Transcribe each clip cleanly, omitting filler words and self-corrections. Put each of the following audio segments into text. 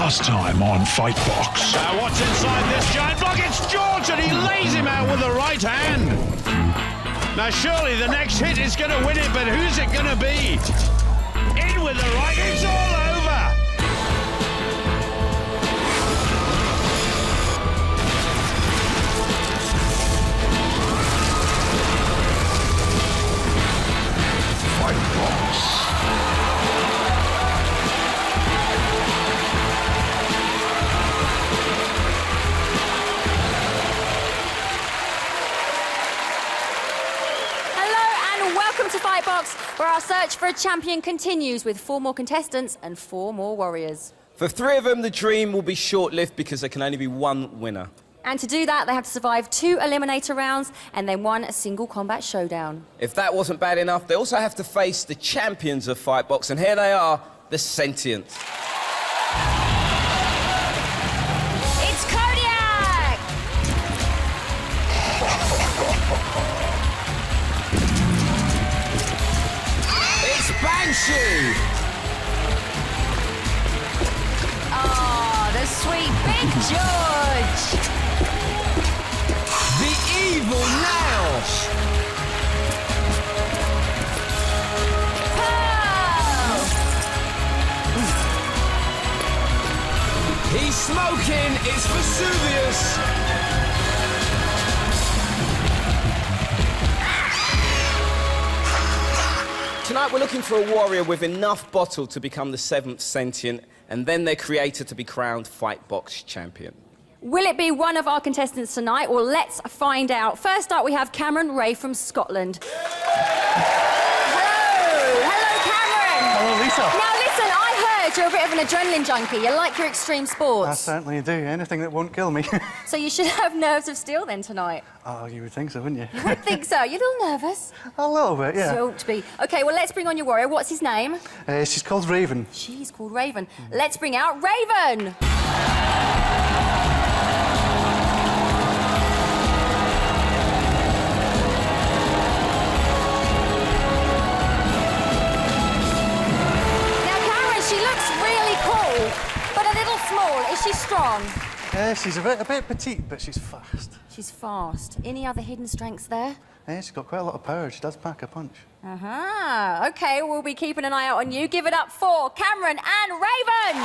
last time on Fightbox. Now what's inside this giant block? It's George, and he lays him out with the right hand. Now surely the next hit is going to win it, but who's it going to be? In with the right, it's all over. Fightbox. Welcome to Fightbox, where our search for a champion continues with 4 more contestants and 4 more warriors. For 3 of them, the dream will be short-lived because there can only be 1 winner. And to do that, they have to survive 2 eliminator rounds and then 1 single combat showdown. If that wasn't bad enough, they also have to face the champions of Fightbox, and here they are, the Sentients. It's Kodiak! Banshee! Oh, the sweet Big George! The evil Nail! Pearl! He's smoking! It's Vesuvius! Tonight we're looking for a warrior with enough bottle to become the 7th sentient, and then their creator to be crowned Fightbox champion. Will it be one of our contestants tonight? Well, let's find out. First up, we have Cameron Ray from Scotland. Hello, Cameron. Hello, Lisa. Now, listen, I heard you're a bit of an adrenaline junkie. You like your extreme sports. I certainly do. Anything that won't kill me. So you should have nerves of steel then tonight. Oh, you would think so, wouldn't you? I think so. You're a little nervous. A little bit, yeah. Don't be. OK, well, let's bring on your warrior. What's his name? She's called Raven. She's called Raven. Let's bring out Raven. But a little small. Is she strong? She's a bit petite, but she's fast. She's fast. Any other hidden strengths there? She's got quite a lot of power. She does pack a punch. OK, we'll be keeping an eye out on you. Give it up for Cameron and Raven!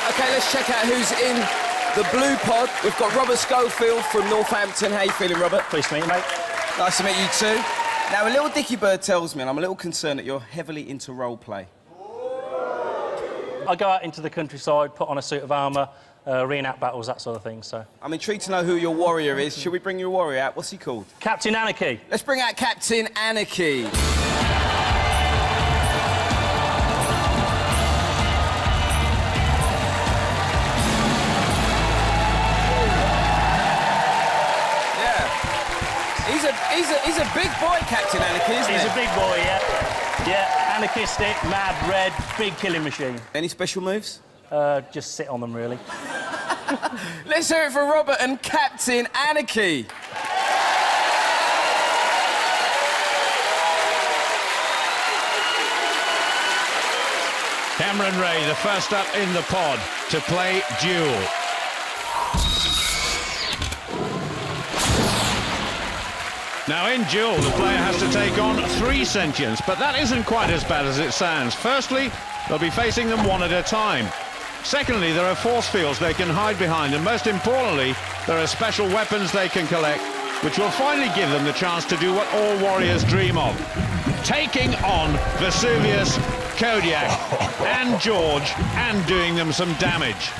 OK, let's check out who's in the blue pod. We've got Robert Schofield from Northampton. How you feeling, Robert? Pleased to meet you, mate. Nice to meet you too. Now, a little Dickie Bird tells me, and I'm a little concerned that you're heavily into role play. I go out into the countryside, put on a suit of armour, reenact battles, that sort of thing, so... I'm intrigued to know who your warrior is. Should we bring your warrior out? What's he called? Captain Anarchy. Let's bring out Captain Anarchy. He's a big boy, Captain Anarchy, isn't he? He's a big boy, yeah. Yeah, anarchistic, mad, red, big killing machine. Any special moves? Just sit on them, really. Let's hear it for Robert and Captain Anarchy. Cameron Ray, the first up in the pod to play Duel. Now, in Duel, the player has to take on 3 sentients, but that isn't quite as bad as it sounds. Firstly, they'll be facing them 1 at a time. Secondly, there are force fields they can hide behind, and most importantly, there are special weapons they can collect, which will finally give them the chance to do what all warriors dream of. Taking on Vesuvius, Kodiak and George, and doing them some damage.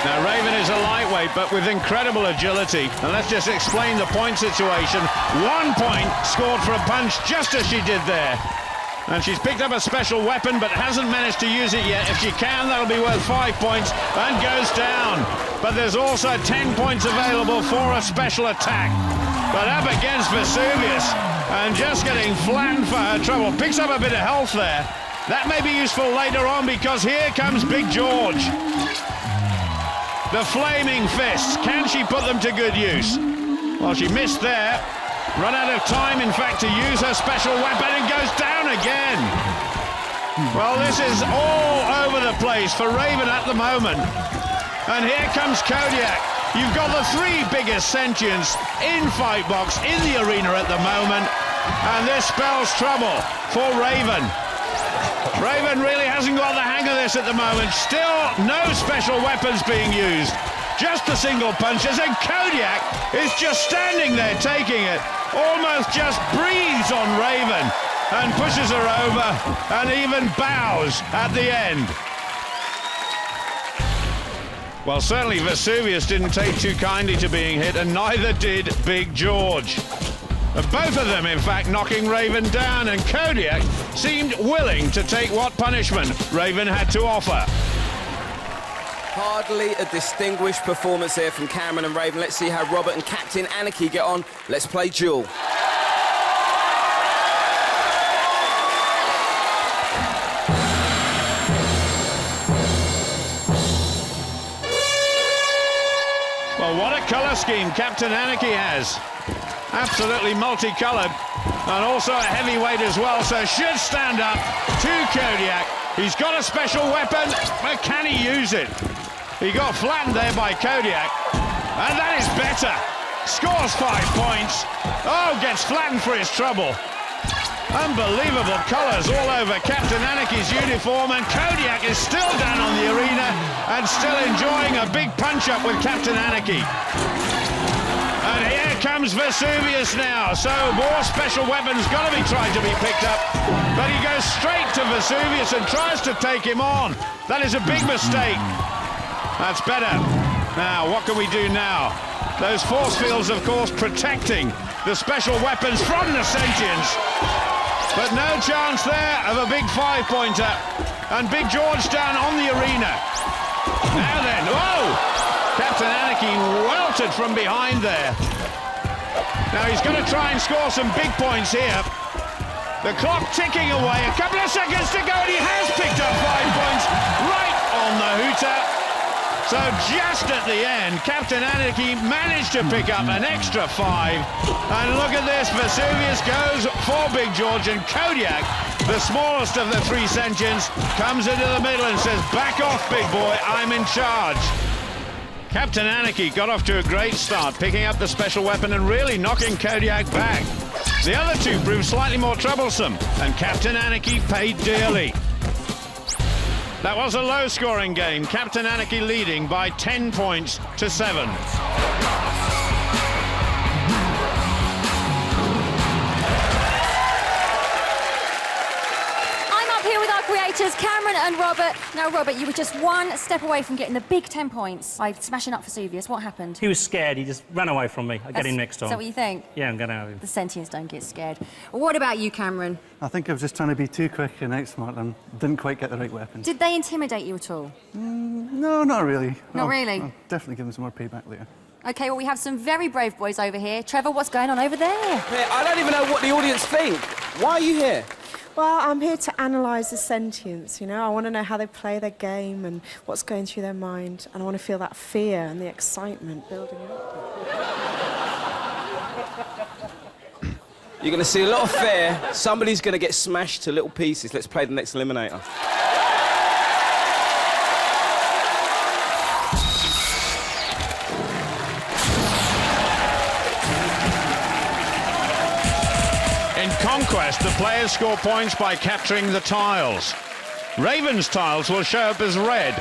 Now, Raven is a lightweight, but with incredible agility. And let's just explain the point situation. 1 point scored for a punch just as she did there. And she's picked up a special weapon, but hasn't managed to use it yet. If she can, that'll be worth 5 points, and goes down. But there's also 10 points available for a special attack. But up against Vesuvius, and just getting flattened for her trouble. Picks up a bit of health there. That may be useful later on, because here comes Big George. Now, Raven is a lightweight, but with incredible agility. And let's just explain the point situation. 1 point scored for a punch just as she did there. And she's picked up a special weapon, but hasn't managed to use it yet. If she can, that'll be worth 5 points, and goes down. But there's also 10 points available for a special attack. But up against Vesuvius, and just getting flattened for her trouble. Picks up a bit of health there. That may be useful later on, because here comes Big George. The flaming fists, can she put them to good use? Well, she missed there. Run out of time, in fact, to use her special weapon and goes down again. Well, this is all over the place for Raven at the moment. And here comes Kodiak. You've got the three biggest sentients in Fightbox in the arena at the moment. And this spells trouble for Raven. Raven really hasn't got the hang of this at the moment. Still no special weapons being used. Just the single punches, and Kodiak is just standing there taking it. Almost just breathes on Raven and pushes her over and even bows at the end. Well, certainly Vesuvius didn't take too kindly to being hit, and neither did Big George. Both of them, in fact, knocking Raven down, and Kodiak seemed willing to take what punishment Raven had to offer. Hardly a distinguished performance here from Cameron and Raven. Let's see how Robert and Captain Anarchy get on. Let's play Duel. Well, what a colour scheme Captain Anarchy has. Absolutely multicoloured, and also a heavyweight as well, so should stand up to Kodiak. He's got a special weapon, but can he use it? He got flattened there by Kodiak, and that is better. Scores 5 points. Oh, gets flattened for his trouble. Unbelievable colours all over Captain Anarchy's uniform, and Kodiak is still down on the arena and still enjoying a big punch-up with Captain Anarchy. And here comes Vesuvius now, so more special weapons got to be tried to be picked up, but he goes straight to Vesuvius and tries to take him on. That is a big mistake. That's better. Now, what can we do now? Those force fields, of course, protecting the special weapons from the sentients. But no chance there of a big 5-pointer. And Big George down on the arena. Now then, whoa! Captain Anarchy welted from behind there. Now he's going to try and score some big points here. The clock ticking away, a couple of seconds to go, and he has picked up 5 points right on the hooter. So just at the end, Captain Anarchy managed to pick up an extra 5. And look at this, Vesuvius goes for Big George, and Kodiak, the smallest of the three sentients, comes into the middle and says, "Back off, big boy, I'm in charge." Captain Anarchy got off to a great start, picking up the special weapon and really knocking Kodiak back. The other two proved slightly more troublesome, and Captain Anarchy paid dearly. That was a low-scoring game. Captain Anarchy leading by 10 points to 7. I'm up here with our creators, Cameron and Robert. Now, Robert, you were just one step away from getting the big 10 points by smashing up Vesuvius. What happened? He was scared. He just ran away from me. I'll get him next time. Is that what you think? Yeah, I'm going to have him. The sentients don't get scared. Well, what about you, Cameron? I think I was just trying to be too quick and outsmart them. Didn't quite get the right weapon. Did they intimidate you at all? No, not really. Not really? I'll definitely give them some more payback later. OK, well, we have some very brave boys over here. Trevor, what's going on over there? Hey, I don't even know what the audience think. Why are you here? Well, I'm here to analyse the sentience, you know. I want to know how they play their game and what's going through their mind. And I want to feel that fear and the excitement building up. You're going to see a lot of fear. Somebody's going to get smashed to little pieces. Let's play the next eliminator. In Conquest, the players score points by capturing the tiles. Raven's tiles will show up as red.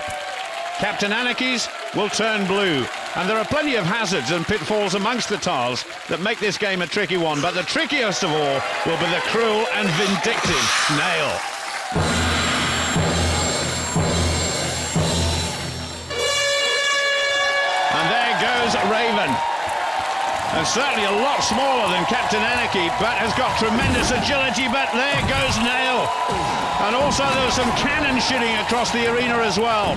Captain Anarchy's will turn blue. And there are plenty of hazards and pitfalls amongst the tiles that make this game a tricky one. But the trickiest of all will be the cruel and vindictive nail. And there goes Raven. And certainly a lot smaller than Captain Anarchy, but has got tremendous agility. But there goes Nail. And also there was some cannon shooting across the arena as well.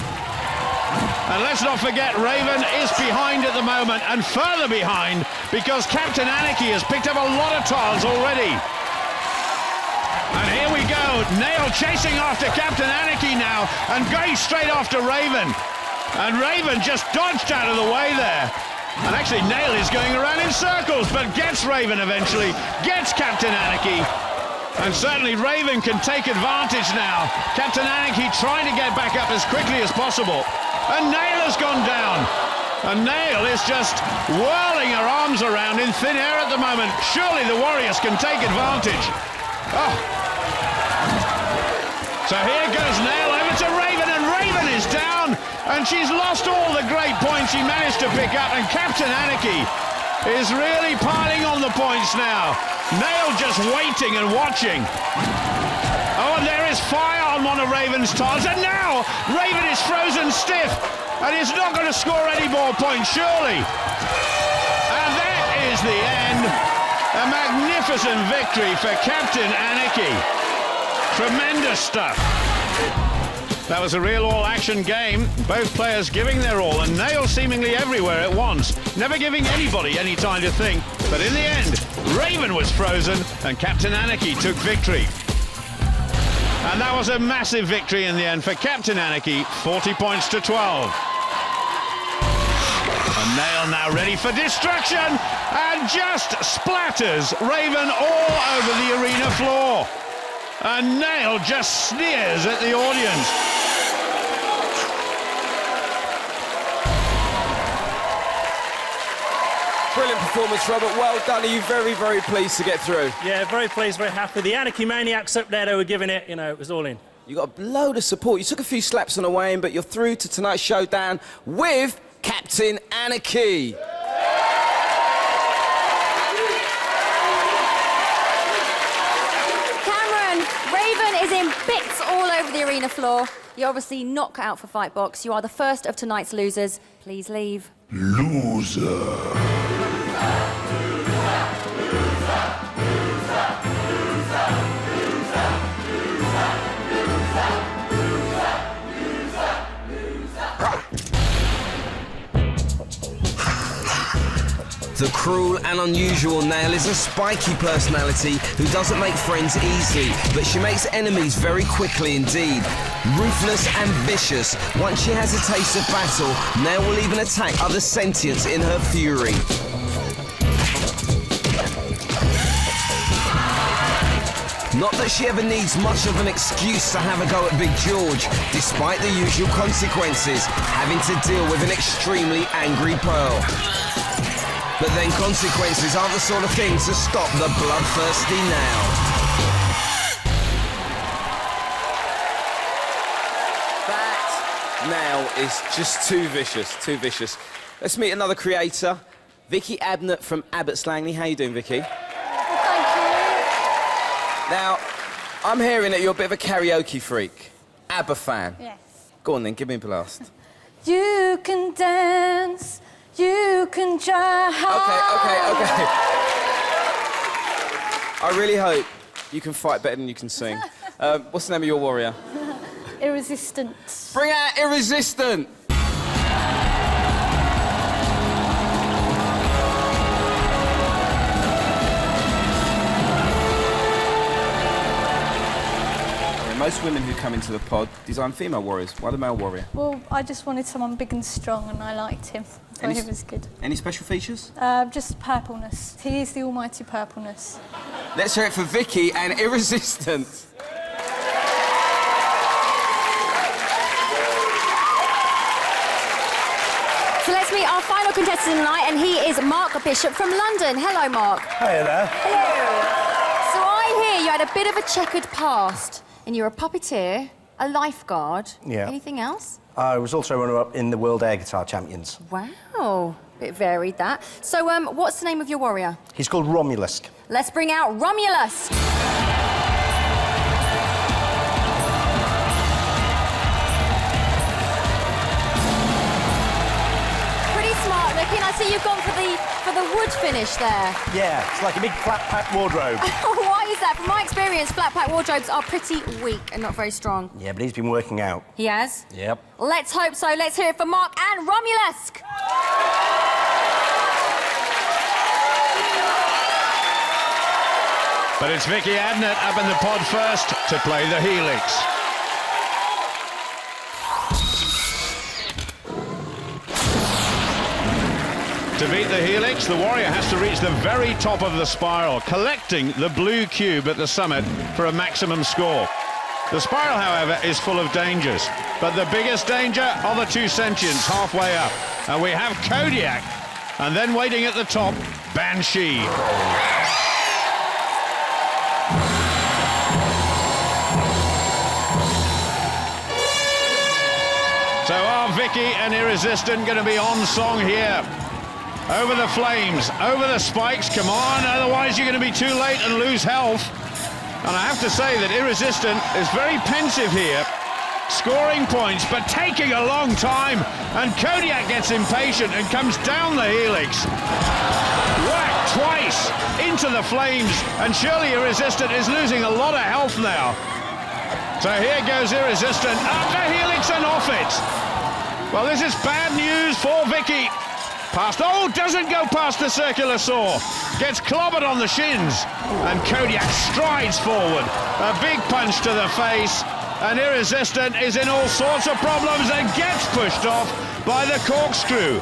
And let's not forget, Raven is behind at the moment, and further behind, because Captain Anarchy has picked up a lot of tiles already. And here we go, Nail chasing after Captain Anarchy now, and going straight after Raven. And Raven just dodged out of the way there. And actually, Nail is going around in circles, but gets Raven eventually, gets Captain Anarchy. And certainly Raven can take advantage now. Captain Anarchy trying to get back up as quickly as possible. And Nail has gone down. And Nail is just whirling her arms around in thin air at the moment. Surely the Warriors can take advantage. Oh. So here goes Nail over to Raven, and Raven is down. And she's lost all the great points she managed to pick up. And Captain Anarchy is really piling on the points now. Nail just waiting and watching. Oh, and there is fire on one of Raven's tiles. And now Raven is frozen stiff and is not going to score any more points, surely. And that is the end. A magnificent victory for Captain Anarchy. Tremendous stuff. That was a real all-action game. Both players giving their all, and Nail seemingly everywhere at once, never giving anybody any time to think. But in the end, Raven was frozen, and Captain Anarchy took victory. And that was a massive victory in the end for Captain Anarchy, 40 points to 12. And Nail now ready for destruction, and just splatters Raven all over the arena floor. And Nail just sneers at the audience. Brilliant performance, Robert. Well done. Are you very, very pleased to get through? Yeah, very pleased, very happy. The Anarchy Maniacs up there, they were giving it, you know, it was all in. You got a load of support. You took a few slaps on the way in, but you're through to tonight's showdown with Captain Anarchy. Cameron, Raven is in bits all over the arena floor. You're obviously not cut out for Fightbox. You are the first of tonight's losers. Please leave. Loser. The cruel and unusual Nail is a spiky personality who doesn't make friends easily, but she makes enemies very quickly indeed. Ruthless and vicious, once she has a taste of battle, Nail will even attack other sentients in her fury. Not that she ever needs much of an excuse to have a go at Big George, despite the usual consequences, having to deal with an extremely angry Pearl. But then consequences aren't the sort of thing to stop the bloodthirsty Nail. That Nail is just too vicious, too vicious. Let's meet another creator, Vicky Abnett from Abbott's Langley. How you doing, Vicky? Thank you. Now, I'm hearing that you're a bit of a karaoke freak. ABBA fan. Yes. Go on then, give me a blast. You can dance, you can try. Okay. I really hope you can fight better than you can sing. What's the name of your warrior? Irresistance. Bring out Irresistant! Most women who come into the pod design female warriors. Why the male warrior? Well, I just wanted someone big and strong, and I liked him. So he was good. Any special features? Just purpleness. He is the almighty purpleness. Let's hear it for Vicky and Irresistant. So let's meet our final contestant tonight, and he is Mark Bishop from London. Hello, Mark. Hiya there. Hello. So I hear you had a bit of a checkered past, and you're a puppeteer, a lifeguard. Yeah. Anything else? I was also runner-up in the World Air Guitar Champions. Wow. Bit varied, that. So, what's the name of your warrior? He's called Romulus. Let's bring out Romulus. Pretty smart looking. I see you've gone for the wood finish there. Yeah, it's like a big flat-pack wardrobe. Why is that? From my experience, flat-pack wardrobes are pretty weak and not very strong. Yeah, but he's been working out. He has? Yep. Let's hope so. Let's hear it for Mark and Romulus. But it's Vicky Abnett up in the pod first to play the Helix. To beat the helix, the warrior has to reach the very top of the spiral, collecting the blue cube at the summit for a maximum score. The spiral, however, is full of dangers, but the biggest danger are the two sentients halfway up. And we have Kodiak, and then waiting at the top, Banshee. So are Vicky and Irresistant going to be on song here? Over the flames, over the spikes, come on, otherwise you're going to be too late and lose health. And I have to say that Irresistant is very pensive here, scoring points, but taking a long time. And Kodiak gets impatient and comes down the helix. Whack twice into the flames, and surely Irresistant is losing a lot of health now. So here goes Irresistant, up the helix and off it. Well, this is bad news for Vicky. Past, oh, doesn't go past the circular saw. Gets clobbered on the shins. And Kodiak strides forward. A big punch to the face. And Irresistant is in all sorts of problems and gets pushed off by the corkscrew.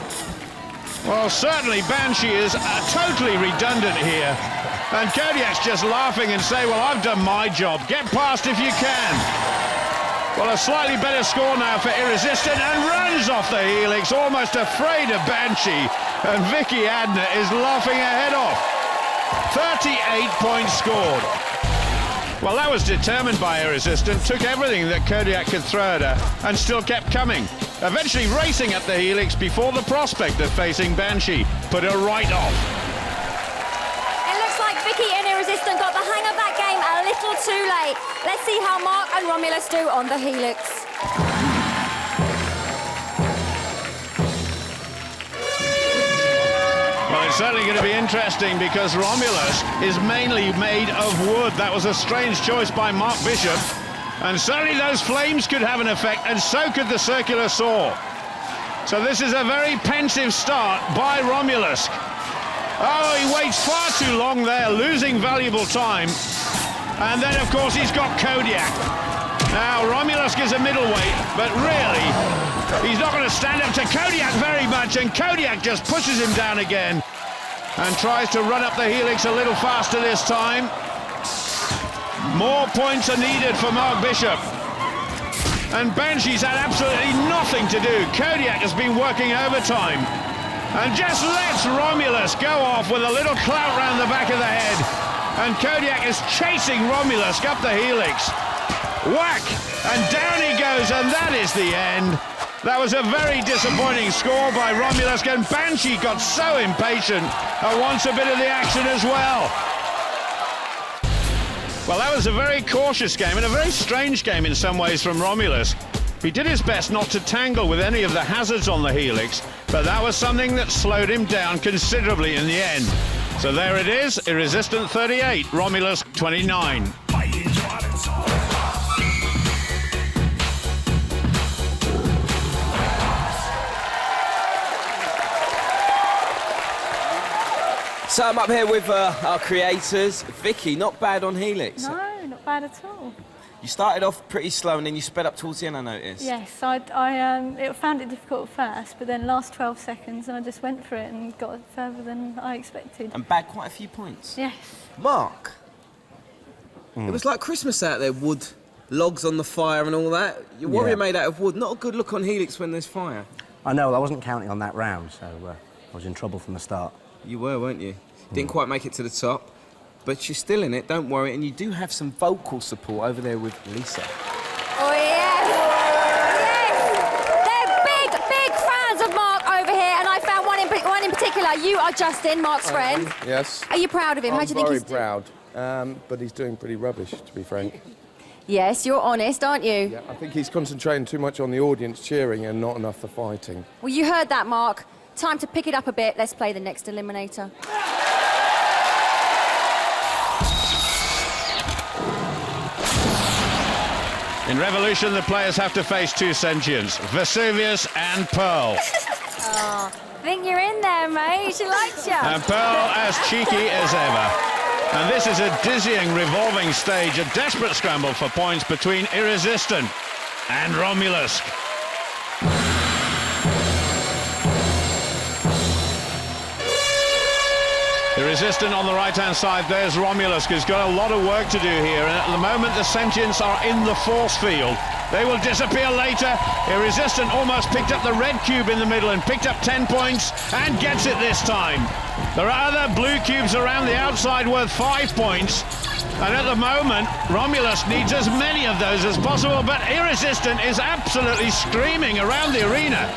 Well, certainly Banshee is totally redundant here. And Kodiak's just laughing and saying, well, I've done my job. Get past if you can. Well, a slightly better score now for Irresistant, and runs off the helix, almost afraid of Banshee. And Vicky Adner is laughing her head off. 38 points scored. Well, that was determined by Irresistant, took everything that Kodiak could throw at her, and still kept coming. Eventually racing up the helix before the prospect of facing Banshee put her right off. It looks like Vicky and Irresistant got the hang of that game a little too late. Let's see how Mark and Romulus do on the helix. Well, it's certainly going to be interesting because Romulus is mainly made of wood. That was a strange choice by Mark Bishop. And certainly those flames could have an effect, and so could the circular saw. So this is a very pensive start by Romulus. Oh, he waits far too long there, losing valuable time. And then, of course, he's got Kodiak. Now, Romulus is a middleweight, but really, he's not going to stand up to Kodiak very much, and Kodiak just pushes him down again and tries to run up the helix a little faster this time. More points are needed for Mark Bishop. And Banshee's had absolutely nothing to do. Kodiak has been working overtime and just lets Romulus go off with a little clout round the back of the head. And Kodiak is chasing Romulus up the helix. Whack! And down he goes, and that is the end. That was a very disappointing score by Romulus, and Banshee got so impatient and wants a bit of the action as well. Well, that was a very cautious game and a very strange game in some ways from Romulus. He did his best not to tangle with any of the hazards on the helix, but that was something that slowed him down considerably in the end. So there it is, Irresistant 38, Romulus 29. So I'm up here with our creators. Vicky, not bad on helix. No, not bad at all. You started off pretty slow and then you sped up towards the end, I noticed. Yes, I found it difficult at first, but then last 12 seconds I just went for it and got further than I expected. And bagged quite a few points. Yes. Mark, it was like Christmas out there, wood, logs on the fire and all that. Your warrior made out of wood. Not a good look on helix when there's fire. I know, I wasn't counting on that round, so I was in trouble from the start. You were, weren't you? Didn't quite make it to the top. But you're still in it, don't worry, and you do have some vocal support over there with Lisa. Oh, yes! Yes! They're big fans of Mark over here, and I found one in particular. You are Justin, Mark's friend. Yes. Are you proud of him? How do you think he's doing? I'm very proud, but he's doing pretty rubbish, to be frank. Yes, you're honest, aren't you? Yeah, I think he's concentrating too much on the audience cheering and not enough for fighting. Well, you heard that, Mark. Time to pick it up a bit. Let's play the next eliminator. In Revolution, the players have to face two sentients, Vesuvius and Pearl. Oh, I think you're in there, mate. She likes you. And Pearl as cheeky as ever. And this is a dizzying, revolving stage, a desperate scramble for points between Irresistant and Romulus. Irresistant on the right-hand side. There's Romulus, who's got a lot of work to do here. And at the moment, the Sentients are in the force field. They will disappear later. Irresistant almost picked up the red cube in the middle and picked up 10 points and gets it this time. There are other blue cubes around the outside worth 5 points. And at the moment, Romulus needs as many of those as possible, but Irresistant is absolutely screaming around the arena,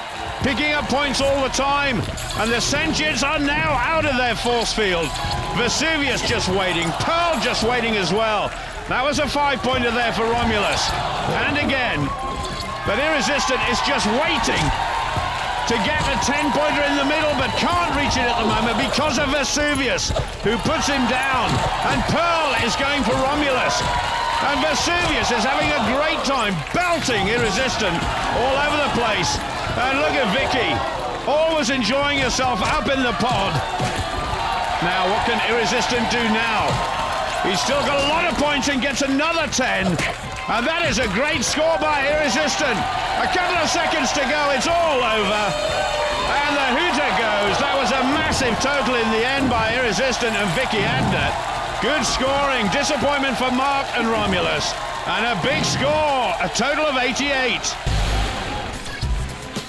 picking up points all the time, and the Sentients are now out of their force field. Vesuvius just waiting, Pearl just waiting as well. That was a 5-pointer there for Romulus, and again, but Irresistant is just waiting to get a 10-pointer in the middle, but can't reach it at the moment because of Vesuvius, who puts him down, and Pearl is going for Romulus. And Vesuvius is having a great time belting Irresistant all over the place. And look at Vicky, always enjoying herself up in the pod. Now, what can Irresistant do now? He's still got a lot of points and gets another 10. And that is a great score by Irresistant. A couple of seconds to go, it's all over. And the hooter goes. That was a massive total in the end by Irresistant and Vicky Adnett. Good scoring, disappointment for Mark and Romulus. And a big score, a total of 88.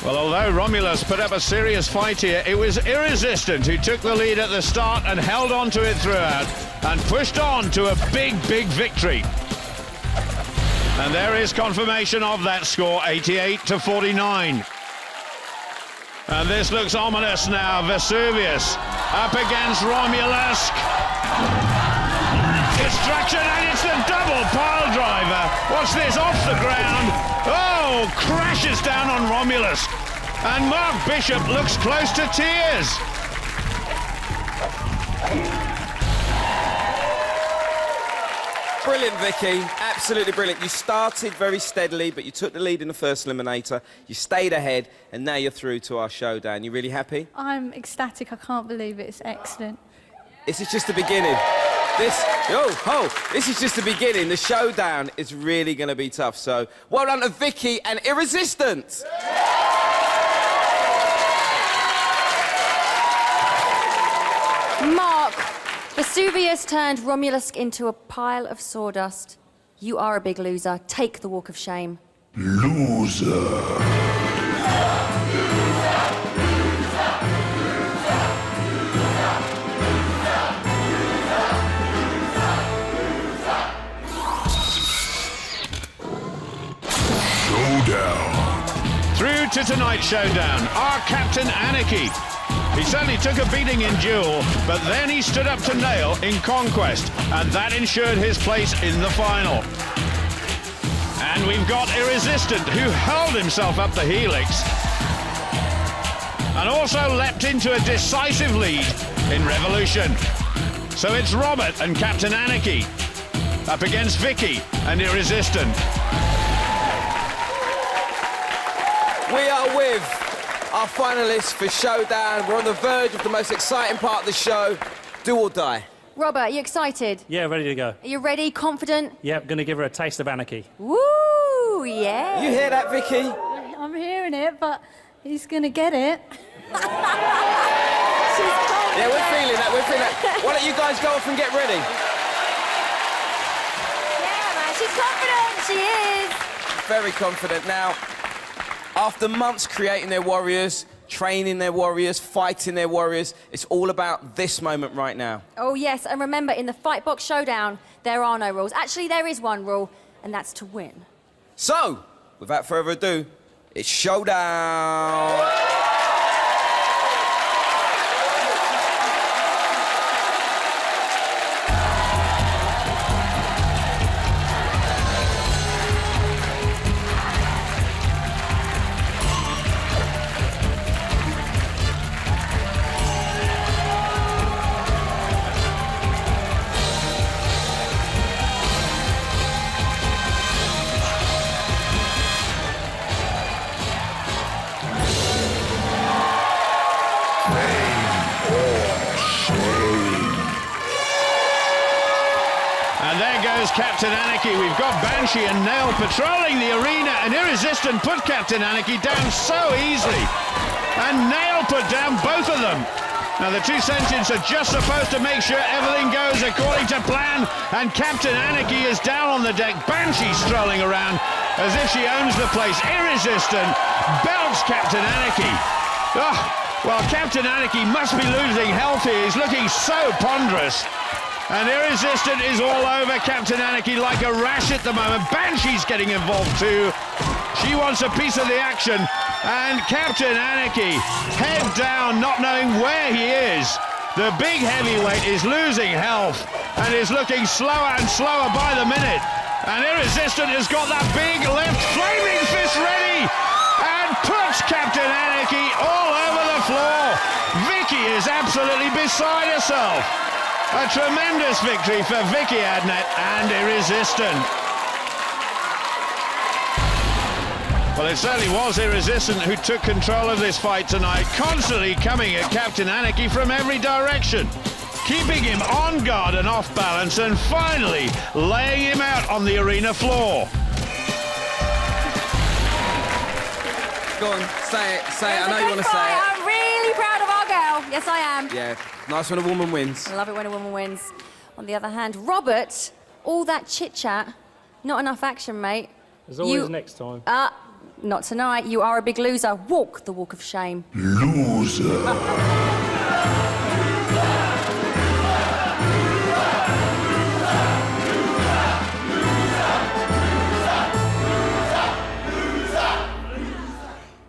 Well, although Romulus put up a serious fight here, it was Irresistant who took the lead at the start and held on to it throughout and pushed on to a big, big victory. And there is confirmation of that score, 88-49. And this looks ominous now. Vesuvius up against Romulus. Destruction, and it's the double pile driver. Watch this, off the ground. Oh, crashes down on Romulus. And Mark Bishop looks close to tears. Brilliant, Vicky. Absolutely brilliant. You started very steadily, but you took the lead in the first eliminator. You stayed ahead, and now you're through to our showdown. You really happy? I'm ecstatic. I can't believe it. It's excellent. This is just the beginning. This is just the beginning. The showdown is really going to be tough. So, well done to Vicky and Irresistant. Mark, Vesuvius turned Romulus into a pile of sawdust. You are a big loser. Take the walk of shame. Loser. Through to tonight's showdown, our Captain Anarchy. He certainly took a beating in Duel, but then he stood up to Nail in Conquest, and that ensured his place in the final. And we've got Irresistant, who hurled himself up the helix, and also leapt into a decisive lead in Revolution. So it's Robert and Captain Anarchy up against Vicky and Irresistant. We are with our finalists for Showdown. We're on the verge of the most exciting part of the show, Do or Die. Robert, are you excited? Yeah, ready to go. Are you ready, confident? Yep, gonna give her a taste of anarchy. Woo, yeah. You hear that, Vicky? I'm hearing it, but he's going to get it. Yeah, we're feeling that, we're feeling that. Why don't you guys go off and get ready? Yeah, man, she's confident. She is. Very confident. Now, after months creating their warriors, training their warriors, fighting their warriors, it's all about this moment right now. Oh, yes, and remember, in the Fightbox Showdown, there are no rules. Actually, there is one rule, and that's to win. So, without further ado, it's Showdown! Captain Anarchy. We've got Banshee and Nail patrolling the arena, and Irresistant put Captain Anarchy down so easily. And Nail put down both of them. Now, the two sentients are just supposed to make sure everything goes according to plan, and Captain Anarchy is down on the deck. Banshee strolling around as if she owns the place. Irresistant belts Captain Anarchy. Oh, well, Captain Anarchy must be losing health here. He's looking so ponderous. And Irresistant is all over Captain Anarchy like a rash at the moment. Banshee's getting involved too. She wants a piece of the action. And Captain Anarchy, head down, not knowing where he is. The big heavyweight is losing health and is looking slower and slower by the minute. And Irresistant has got that big left flaming fist ready and puts Captain Anarchy all over the floor. Vicky is absolutely beside herself. A tremendous victory for Vicky Adnet and Irresistant. Well, it certainly was Irresistant who took control of this fight tonight, constantly coming at Captain Anarchy from every direction, keeping him on guard and off balance, and finally laying him out on the arena floor. Go on, say it, I know you want to say it. I'm really proud of our girl. Yes, I am. Yeah, nice when a woman wins. I love it when a woman wins. On the other hand, Robert, all that chit-chat, not enough action, mate. There's always next time. Not tonight. You are a big loser. Walk the walk of shame. Loser.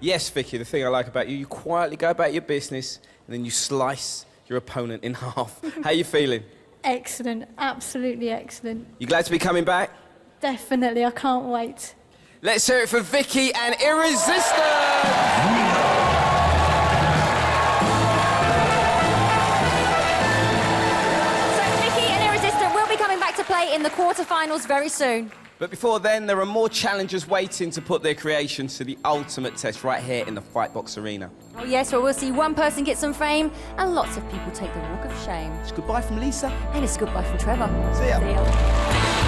Yes, Vicky, the thing I like about you, you quietly go about your business and then you slice your opponent in half. How you feeling? Excellent, absolutely excellent. You glad to be coming back? Definitely, I can't wait. Let's hear it for Vicky and Irresistant! So Vicky and Irresistant will be coming back to play in the quarterfinals very soon. But before then, there are more challengers waiting to put their creations to the ultimate test right here in the Fightbox arena. Oh yes, well, we'll see one person get some fame and lots of people take the walk of shame. It's goodbye from Lisa. And it's goodbye from Trevor. See ya. See ya.